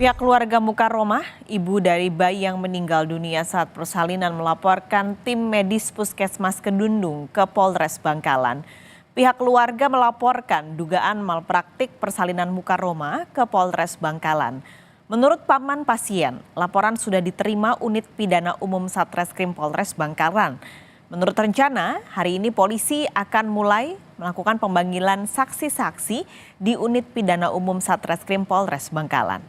Pihak keluarga Mukaromah, ibu dari bayi yang meninggal dunia saat persalinan melaporkan tim medis Puskesmas Kedundung ke Polres Bangkalan. Pihak keluarga melaporkan dugaan malpraktik persalinan Mukaromah ke Polres Bangkalan. Menurut paman pasien, laporan sudah diterima Unit Pidana Umum Satreskrim Polres Bangkalan. Menurut rencana, hari ini polisi akan mulai melakukan pemanggilan saksi-saksi di Unit Pidana Umum Satreskrim Polres Bangkalan.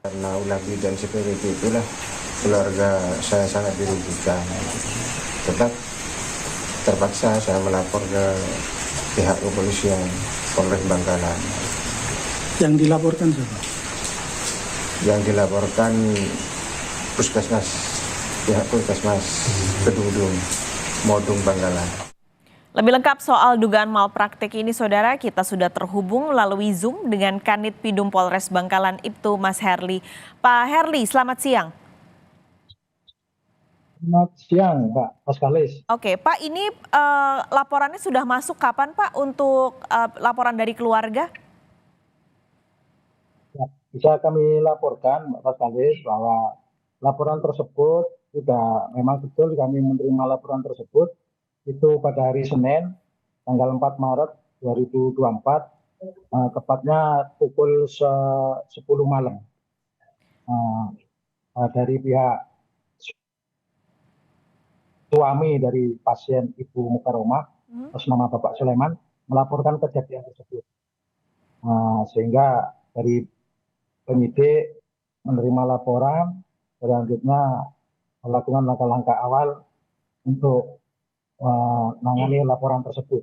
Karena ulah dan seperti itulah keluarga saya sangat dirugikan. Tetap terpaksa saya melapor ke pihak kepolisian Polres Bangkalan. Yang dilaporkan siapa? Yang dilaporkan Puskesmas, pihak Puskesmas Kedundung, Modung Bangkalan. Lebih lengkap soal dugaan malpraktik ini, saudara, kita sudah terhubung melalui Zoom dengan Kanit Pidum Polres Bangkalan, Ibtu Mas Herli. Pak Herli, selamat siang. Selamat siang, Pak Paskalis. Oke, Pak, ini laporannya sudah masuk kapan, Pak, untuk laporan dari keluarga? Ya, bisa kami laporkan, Pak Paskalis, bahwa laporan tersebut sudah memang betul kami menerima laporan tersebut itu pada hari Senin, tanggal 4 Maret 2024, tepatnya pukul 10 malam. Dari pihak suami dari pasien Ibu Mukaromah, atas nama Bapak Sulaiman, melaporkan kejadian tersebut. Sehingga dari penyidik menerima laporan, selanjutnya melakukan langkah-langkah awal untuk menangani laporan tersebut.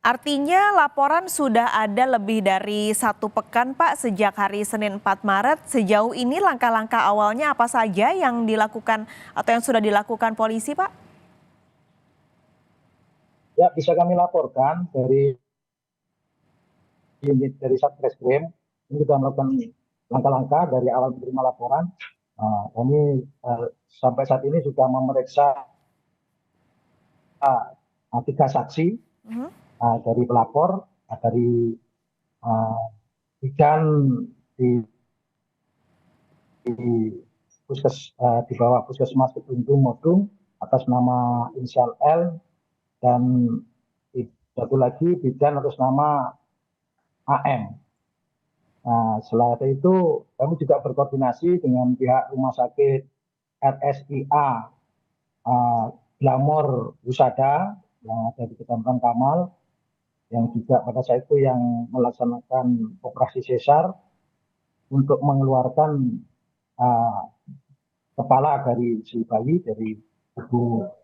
Artinya laporan sudah ada lebih dari 1 pekan, Pak, sejak hari Senin 4 Maret. Sejauh ini langkah-langkah awalnya apa saja yang dilakukan atau yang sudah dilakukan polisi, Pak? Ya, bisa kami laporkan dari unit dari Satreskrim, ini sudah melakukan langkah-langkah dari awal menerima laporan. Kami sampai saat ini sudah memeriksa 3 saksi dari pelapor, dari bidan di di bawah Puskesmas Kedundung Modung atas nama inisial L, dan satu lagi bidan atas nama AM. Setelah itu kami juga berkoordinasi dengan pihak rumah sakit RSIA Glamor Husada yang ada di Kecamatan Kamal, yang juga pada saat itu yang melaksanakan operasi sesar untuk mengeluarkan kepala dari si bayi, dari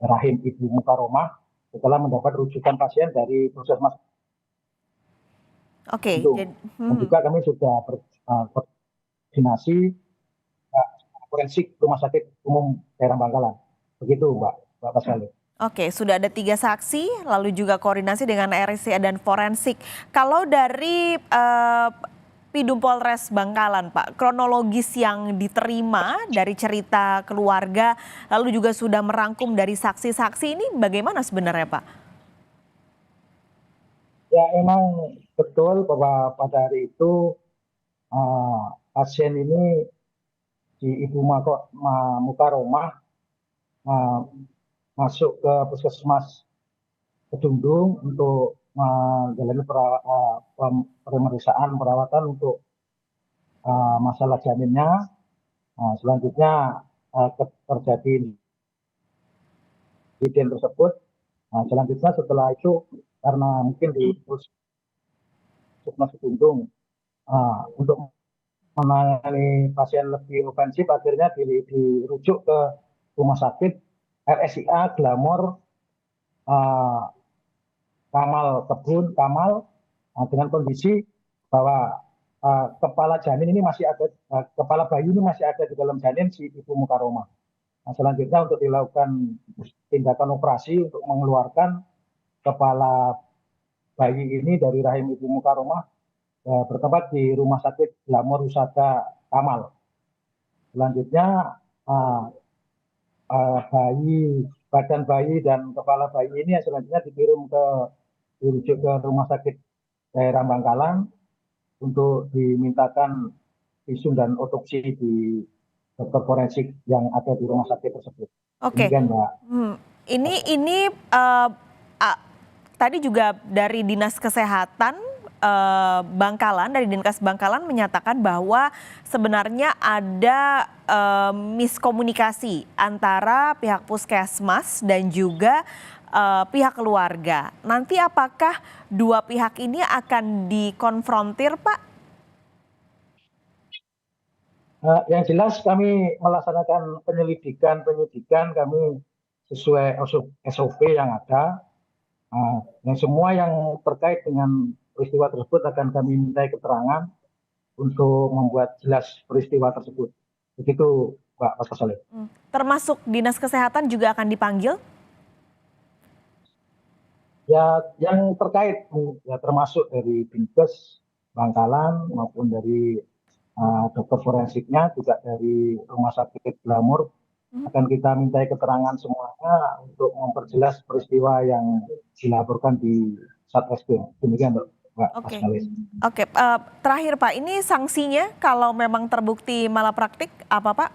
rahim Ibu Mukaromah, setelah mendapat rujukan pasien dari Puskesmas. Oke, Dan juga kami sudah berkoordinasi forensik Rumah Sakit Umum Daerah Bangkalan. Begitu, Mbak Pascal. Oke, sudah ada 3 saksi, lalu juga koordinasi dengan RSCA dan forensik. Kalau dari Pidum Polres Bangkalan, Pak, kronologis yang diterima dari cerita keluarga, lalu juga sudah merangkum dari saksi-saksi ini bagaimana sebenarnya, Pak? Ya, memang betul bahwa pada hari itu pasien ini, si Ibu Mukaromah, masuk ke Puskesmas Kedundung untuk menjalani pemeriksaan perawatan untuk masalah janinnya. Selanjutnya terjadi insiden tersebut. Selanjutnya setelah itu, karena mungkin di Puskesmas Kedundung untuk menangani pasien lebih ofensif, akhirnya dirujuk ke rumah sakit RSIA Glamor Kamal, dengan kondisi bahwa kepala janin ini masih ada, kepala bayi ini masih ada di dalam janin si Ibu Mukaromah. Selanjutnya untuk dilakukan tindakan operasi untuk mengeluarkan kepala bayi ini dari rahim Ibu Mukaromah, bertempat di Rumah Sakit Glamor Husada Kamal. Selanjutnya badan bayi dan kepala bayi ini selanjutnya dirujuk ke Rumah Sakit Daerah Bangkalan. untuk dimintakan visum dan otopsi di dokter forensik yang ada di rumah sakit tersebut. Oke. Demikian, Mbak. Ini tadi juga dari Dinas Kesehatan Bangkalan, dari Dinkes Bangkalan menyatakan bahwa sebenarnya ada miskomunikasi antara pihak puskesmas dan juga pihak keluarga. Nanti apakah dua pihak ini akan dikonfrontir, Pak? Yang jelas kami melaksanakan penyidikan kami sesuai SOP yang ada. Yang semua yang terkait dengan peristiwa tersebut akan kami mintai keterangan untuk membuat jelas peristiwa tersebut. Begitu, Pak Pastor Saleh. Termasuk Dinas Kesehatan juga akan dipanggil? Ya, yang terkait ya termasuk dari Dinkes Bangkalan maupun dari dokter forensiknya, juga dari Rumah Sakit Glamor, akan kita mintai keterangan semuanya untuk memperjelas peristiwa yang dilaporkan di Satreskrim. Demikian, Mbak Oke. Pascalis. Oke, terakhir Pak, ini sanksinya kalau memang terbukti malapraktik apa Pak?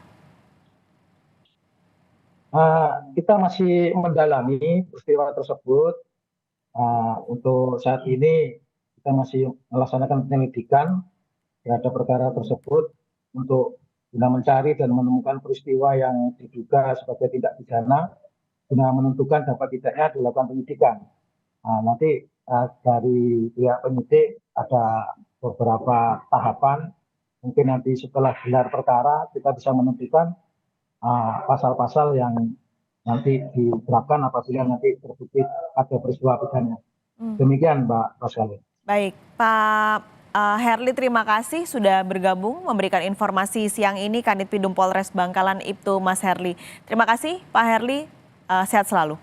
Kita masih mendalami peristiwa tersebut. Untuk saat ini kita masih melaksanakan penyelidikan terhadap perkara tersebut untuk guna mencari dan menemukan peristiwa yang diduga sebagai tindak pidana, guna menentukan dapat tidaknya dilakukan penyidikan. Nanti dari pihak penyidik ada beberapa tahapan, mungkin nanti setelah gelar perkara kita bisa menentukan pasal-pasal yang nanti diterapkan apabila nanti terbukti ada peristiwa pidana. Demikian, Mbak Pascalis. Baik, Pak Herli, terima kasih sudah bergabung memberikan informasi siang ini. Kanit Pidum Polres Bangkalan Ibtu Mas Herli. Terima kasih Pak Herli, sehat selalu.